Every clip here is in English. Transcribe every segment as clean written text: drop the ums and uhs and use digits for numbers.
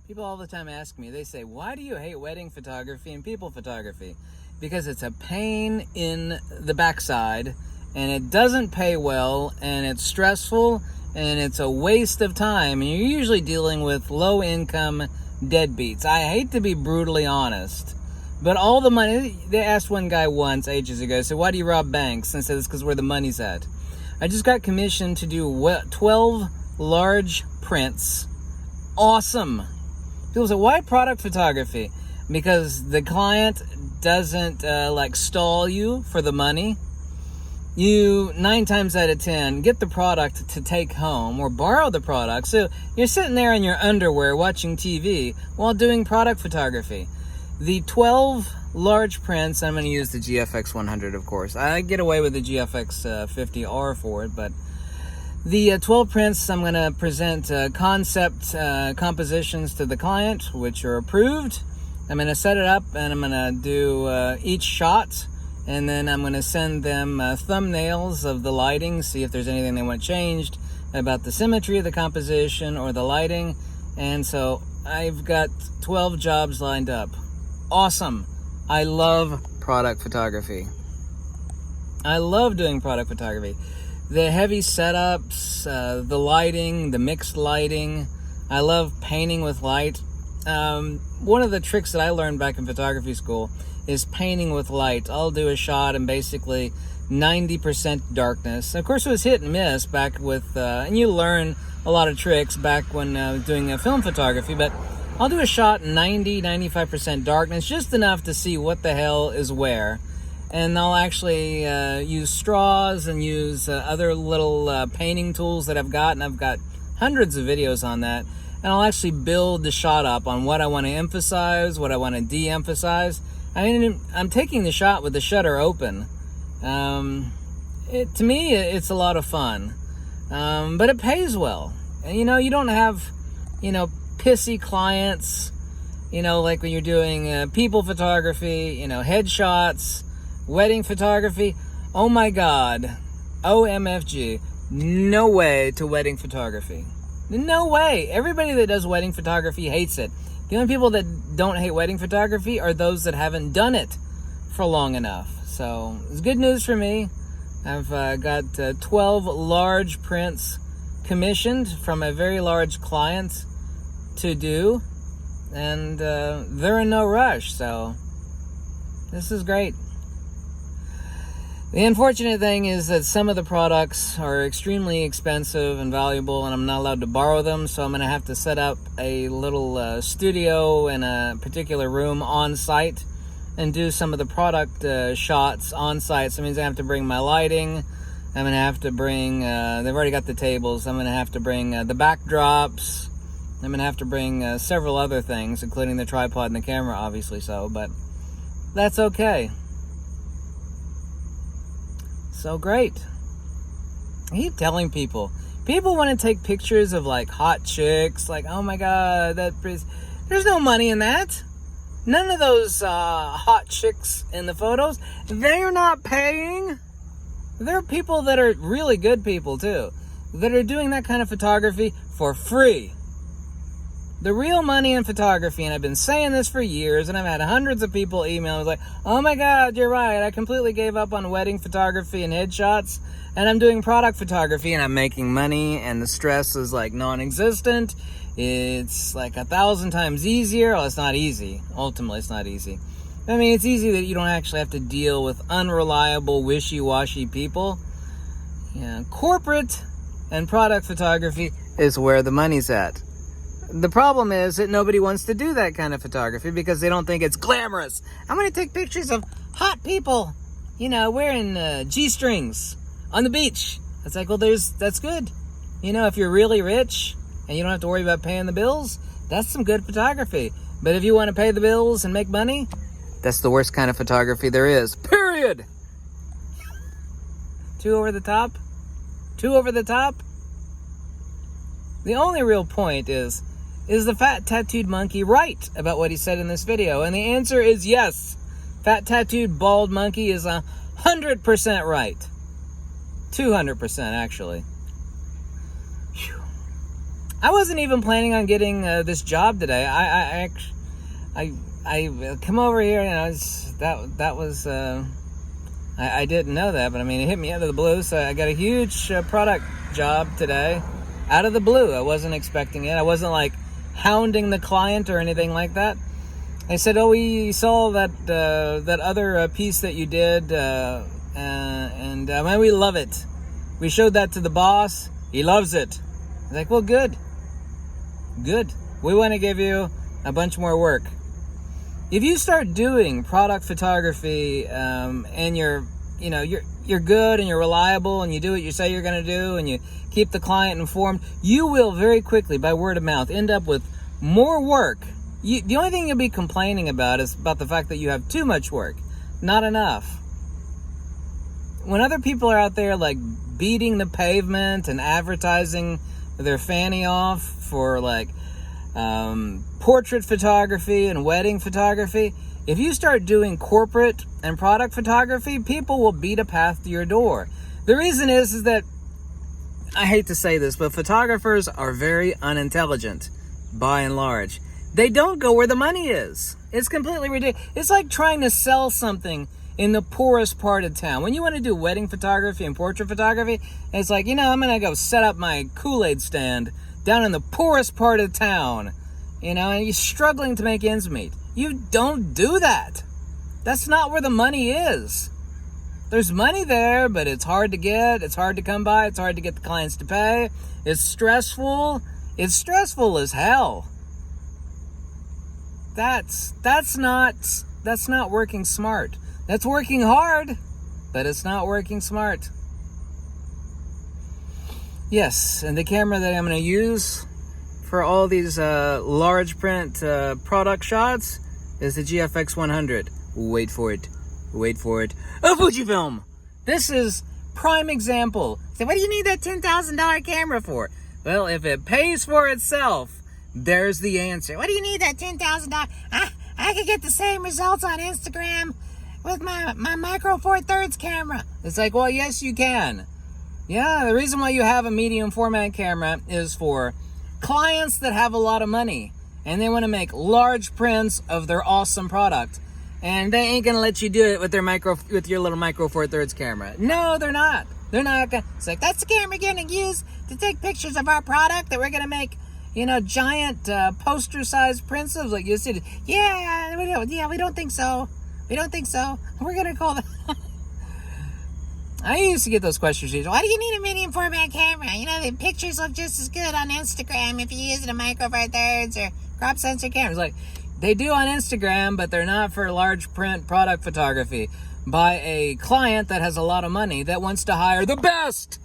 People all the time ask me, they say, why do you hate wedding photography and people photography? Because it's a pain in the backside, and it doesn't pay well, and it's stressful, and it's a waste of time, and you're usually dealing with low-income deadbeats. I hate to be brutally honest, but all the money, they asked one guy once, ages ago, said, why do you rob banks? And I said, it's because where the money's at. I just got commissioned to do 12 large prints. Awesome. People say, why product photography? Because the client doesn't stall you for the money. You 9 times out of 10 get the product to take home or borrow the product. So you're sitting there in your underwear watching TV while doing product photography. The 12 large prints, I'm going to use the GFX 100, of course. I get away with the GFX 50R for it, but the 12 prints, I'm going to present concept compositions to the client, which are approved. I'm going to set it up, and I'm going to do each shot, and then I'm going to send them thumbnails of the lighting, see if there's anything they want changed about the symmetry of the composition or the lighting. And so I've got 12 jobs lined up. Awesome. I love product photography. I love doing product photography. The heavy setups, the lighting, the mixed lighting. I love painting with light. One of the tricks that I learned back in photography school is painting with light. I'll do a shot and basically 90% darkness. Of course, it was hit and miss back with, and you learn a lot of tricks back when I was doing film photography, but I'll do a shot 90-95% darkness, just enough to see what the hell is where. And I'll actually use straws and use other little painting tools that I've got, and I've got hundreds of videos on that. And I'll actually build the shot up on what I want to emphasize, what I want to de-emphasize. I mean, I'm taking the shot with the shutter open. To me, it's a lot of fun. But it pays well. And, you don't have, pissy clients, like when you're doing people photography, headshots, wedding photography. Oh my God. OMFG. No way to wedding photography. No way. Everybody that does wedding photography hates it. The only people that don't hate wedding photography are those that haven't done it for long enough. So it's good news for me. I've got 12 large prints commissioned from a very large client to do. And they're in no rush. So this is great. The unfortunate thing is that some of the products are extremely expensive and valuable, and I'm not allowed to borrow them, so I'm going to have to set up a little studio in a particular room on site and do some of the product shots on site. So it means I have to bring my lighting. I'm going to have to bring, they've already got the tables. I'm going to have to bring the backdrops. I'm going to have to bring several other things, including the tripod and the camera, obviously so, but that's okay. So great. I keep telling people want to take pictures of like hot chicks, like, oh my God, there's no money in that. None of those hot chicks in the photos, they're not paying. There are people that are really good people too, that are doing that kind of photography for free. The real money in photography, and I've been saying this for years, and I've had hundreds of people email like, oh my God, you're right, I completely gave up on wedding photography and headshots, and I'm doing product photography, and I'm making money, and the stress is like non-existent. It's like 1,000 times easier. Well, it's not easy. Ultimately, it's not easy. I mean, it's easy that you don't actually have to deal with unreliable, wishy-washy people. Corporate and product photography is where the money's at. The problem is that nobody wants to do that kind of photography because they don't think it's glamorous. I'm going to take pictures of hot people, wearing G-strings on the beach. It's like, well, that's good. If you're really rich and you don't have to worry about paying the bills, that's some good photography. But if you want to pay the bills and make money, that's the worst kind of photography there is. Period. Too over the top? Too over the top? The only real point is the fat tattooed monkey right about what he said in this video? And the answer is yes. Fat tattooed bald monkey is 100% right. 200% actually. Whew. I wasn't even planning on getting this job today. I come over here, you know, that was I didn't know that, but I mean, it hit me out of the blue. So I got a huge product job today, out of the blue. I wasn't expecting it. I wasn't like hounding the client or anything like that. I said, "Oh, we saw that that other piece that you did, and man, we love it. We showed that to the boss. He loves it." I was like, "Well, good. We want to give you a bunch more work." If you start doing product photography, and you're good and you're reliable and you do what you say you're going to do and you keep the client informed, you will very quickly, by word of mouth, end up with more work. The only thing you'll be complaining about is about the fact that you have too much work, not enough. When other people are out there like beating the pavement and advertising their fanny off for like portrait photography and wedding photography, if you start doing corporate and product photography, people will beat a path to your door. The reason is that, I hate to say this, but photographers are very unintelligent by and large. They don't go where the money is. It's completely ridiculous. It's like trying to sell something in the poorest part of town. When you want to do wedding photography and portrait photography, it's like, I'm going to go set up my Kool-Aid stand down in the poorest part of town, and you're struggling to make ends meet. You don't do that. That's not where the money is. There's money there, but it's hard to get, it's hard to come by, it's hard to get the clients to pay. It's stressful. It's stressful as hell. That's not working smart. That's working hard, but it's not working smart. Yes, and the camera that I'm going to use for all these large print product shots is the GFX 100. Wait for it. Oh, Fujifilm! This is prime example. So what do you need that $10,000 camera for? Well, if it pays for itself, there's the answer. What do you need that $10,000? I could get the same results on Instagram with my Micro Four Thirds camera. It's like, well, yes, you can. Yeah, the reason why you have a medium format camera is for clients that have a lot of money and they want to make large prints of their awesome product, and they ain't gonna let you do it with your little Micro Four Thirds camera. No, they're not. They're not gonna. It's like, that's the camera we're gonna use to take pictures of our product that we're gonna make, giant poster-sized prints of. Like, you see, we don't think so. We're gonna call them. I used to get those questions. Why do you need a medium format camera? The pictures look just as good on Instagram if you use a Micro Four Thirds or crop sensor cameras. Like, they do on Instagram, but they're not for large print product photography by a client that has a lot of money that wants to hire the best.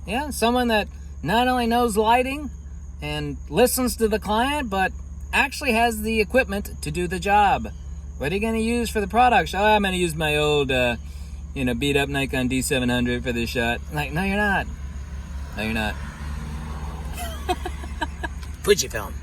Yeah, someone that not only knows lighting and listens to the client, but actually has the equipment to do the job. What are you going to use for the product? Oh, I'm going to use my old, beat up Nikon D700 for this shot. Like, no, you're not. Fujifilm.